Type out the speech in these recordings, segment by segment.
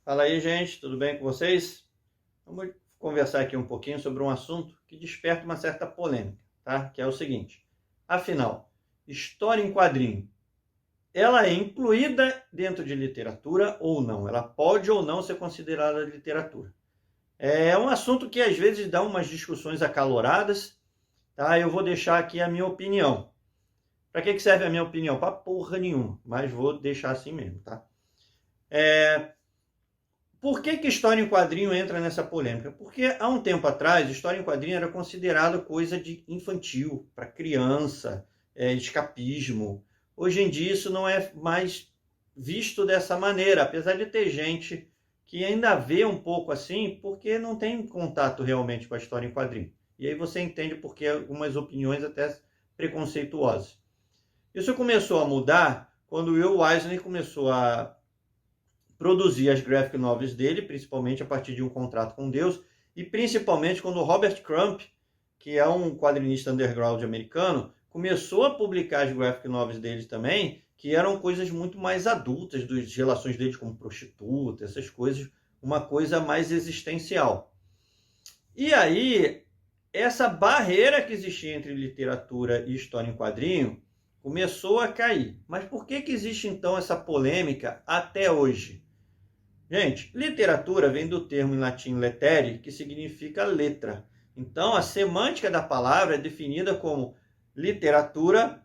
Fala aí, gente, tudo bem com vocês? Vamos conversar aqui um pouquinho sobre um assunto que desperta uma certa polêmica, tá? Que é o seguinte: afinal, história em quadrinho, ela é incluída dentro de literatura ou não? Ela pode ou não ser considerada literatura? É um assunto que às vezes dá umas discussões acaloradas, tá? Eu vou deixar aqui a minha opinião. Para que serve a minha opinião? Para porra nenhuma, mas vou deixar assim mesmo, tá? Por que história em quadrinho entra nessa polêmica? Porque há um tempo atrás, história em quadrinho era considerado coisa de infantil, para criança, escapismo. Hoje em dia isso não é mais visto dessa maneira, apesar de ter gente que ainda vê um pouco assim, porque não tem contato realmente com a história em quadrinho. E aí você entende porque algumas opiniões até preconceituosas. Isso começou a mudar quando o Will Eisner começou a produzir as graphic novels dele, principalmente a partir de Um Contrato com Deus, e principalmente quando o Robert Crumb, que é um quadrinista underground americano, começou a publicar as graphic novels dele também, que eram coisas muito mais adultas, das relações dele como prostituta, essas coisas, uma coisa mais existencial. E aí, essa barreira que existia entre literatura e história em quadrinho começou a cair. Mas por que existe então essa polêmica até hoje? Gente, literatura vem do termo em latim letere, que significa letra. Então, a semântica da palavra é definida como literatura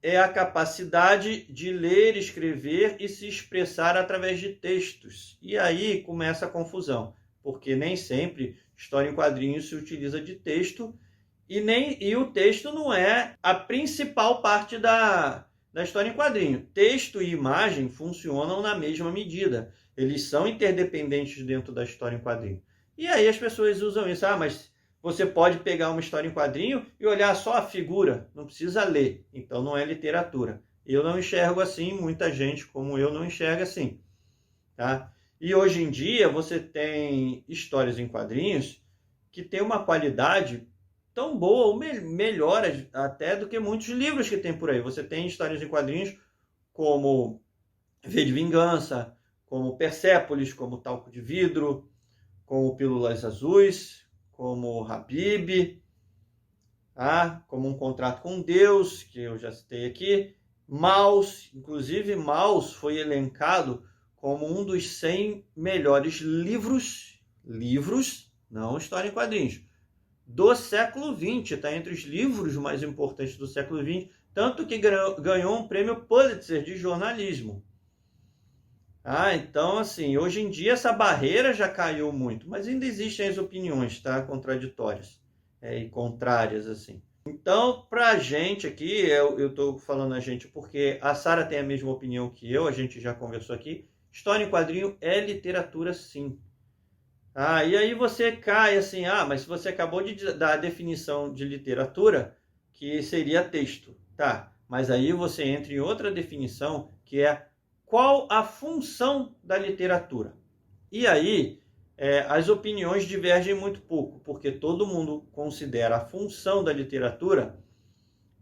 é a capacidade de ler, escrever e se expressar através de textos. E aí começa a confusão, porque nem sempre história em quadrinhos se utiliza de texto e o texto não é a principal parte da história em quadrinho. Texto e imagem funcionam na mesma medida. Eles são interdependentes dentro da história em quadrinho. E aí as pessoas usam isso. Ah, mas você pode pegar uma história em quadrinho e olhar só a figura, não precisa ler. Então não é literatura. Eu não enxergo assim, muita gente como eu não enxerga assim. Tá? E hoje em dia você tem histórias em quadrinhos que tem uma qualidade tão boa, ou melhor até do que muitos livros que tem por aí. Você tem histórias em quadrinhos como V de Vingança, como Persépolis, como Talco de Vidro, como Pílulas Azuis, como Habib, como Um Contrato com Deus, que eu já citei aqui. Maus, inclusive Maus foi elencado como um dos 100 melhores livros, não história em quadrinhos, do século XX, está entre os livros mais importantes do século XX, tanto que ganhou um prêmio Pulitzer de jornalismo. Então, assim, hoje em dia essa barreira já caiu muito, mas ainda existem as opiniões, tá? Contraditórias e contrárias, assim. Então, para a gente aqui, eu estou falando a gente porque a Sara tem a mesma opinião que eu, a gente já conversou aqui, história em quadrinho é literatura, sim. E aí você cai assim, mas você acabou de dar a definição de literatura, que seria texto, tá? Mas aí você entra em outra definição, que é qual a função da literatura. E aí as opiniões divergem muito pouco, porque todo mundo considera a função da literatura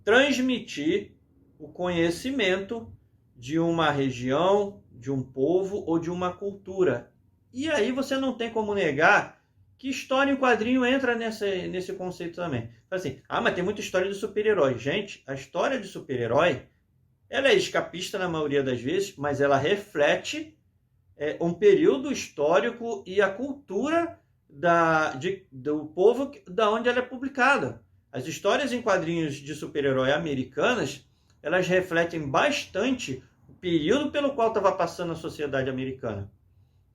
transmitir o conhecimento de uma região, de um povo ou de uma cultura. E aí você não tem como negar que história em quadrinho entra nesse conceito também. Assim, mas tem muita história de super-herói. Gente, a história de super-herói, ela é escapista na maioria das vezes, mas ela reflete um período histórico e a cultura do povo da onde ela é publicada. As histórias em quadrinhos de super-herói americanas, elas refletem bastante o período pelo qual estava passando a sociedade americana.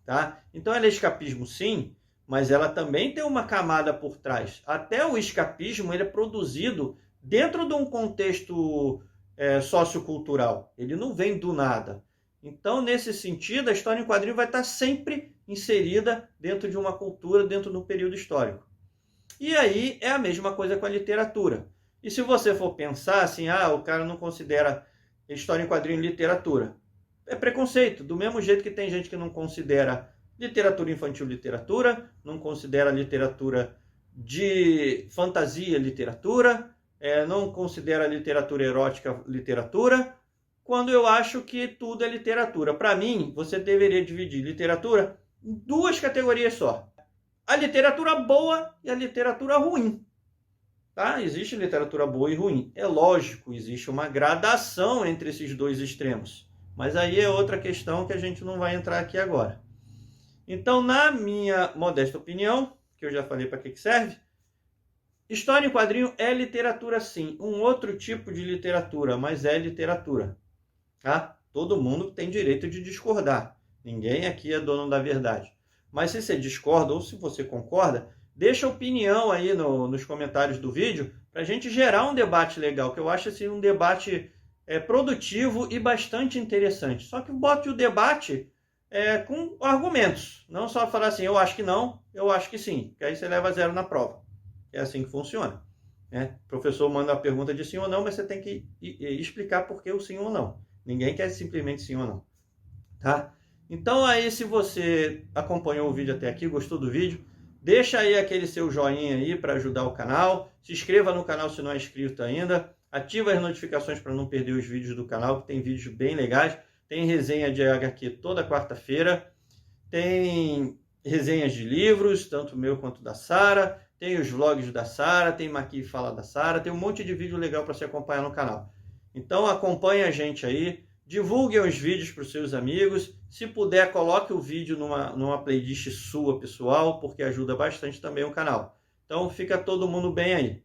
Tá? Então ela é escapismo sim, mas ela também tem uma camada por trás. Até o escapismo ele é produzido dentro de um contexto sociocultural. Ele não vem do nada. Então, nesse sentido, a história em quadrinho vai estar sempre inserida dentro de uma cultura, dentro de um período histórico. E aí é a mesma coisa com a literatura. E se você for pensar assim, o cara não considera história em quadrinho literatura. É preconceito. Do mesmo jeito que tem gente que não considera literatura infantil literatura, não considera literatura de fantasia literatura, não considera literatura erótica literatura, quando eu acho que tudo é literatura. Para mim, você deveria dividir literatura em duas categorias só. A literatura boa e a literatura ruim. Tá? Existe literatura boa e ruim. É lógico, existe uma gradação entre esses dois extremos. Mas aí é outra questão que a gente não vai entrar aqui agora. Então, na minha modesta opinião, que eu já falei para que serve, história em quadrinho é literatura sim. Um outro tipo de literatura, mas é literatura. Tá? Todo mundo tem direito de discordar. Ninguém aqui é dono da verdade. Mas se você discorda ou se você concorda, deixa a opinião aí nos comentários do vídeo para a gente gerar um debate legal, que eu acho assim, um debate produtivo e bastante interessante. Só que bote o debate com argumentos. Não só falar assim, eu acho que não, eu acho que sim. Que aí você leva 0 na prova. É assim que funciona. Né? O professor manda a pergunta de sim ou não, mas você tem que explicar por que o sim ou não. Ninguém quer simplesmente sim ou não. Tá? Então aí, se você acompanhou o vídeo até aqui, gostou do vídeo, deixa aí aquele seu joinha aí para ajudar o canal. Se inscreva no canal se não é inscrito ainda. Ativa as notificações para não perder os vídeos do canal, que tem vídeos bem legais. Tem resenha de HQ toda quarta-feira. Tem resenhas de livros, tanto meu quanto da Sara. Tem os vlogs da Sara, tem Maqui Fala da Sara. Tem um monte de vídeo legal para você acompanhar no canal. Então acompanhe a gente aí. Divulguem os vídeos para os seus amigos. Se puder, coloque o vídeo numa playlist sua, pessoal, porque ajuda bastante também o canal. Então, fica todo mundo bem aí.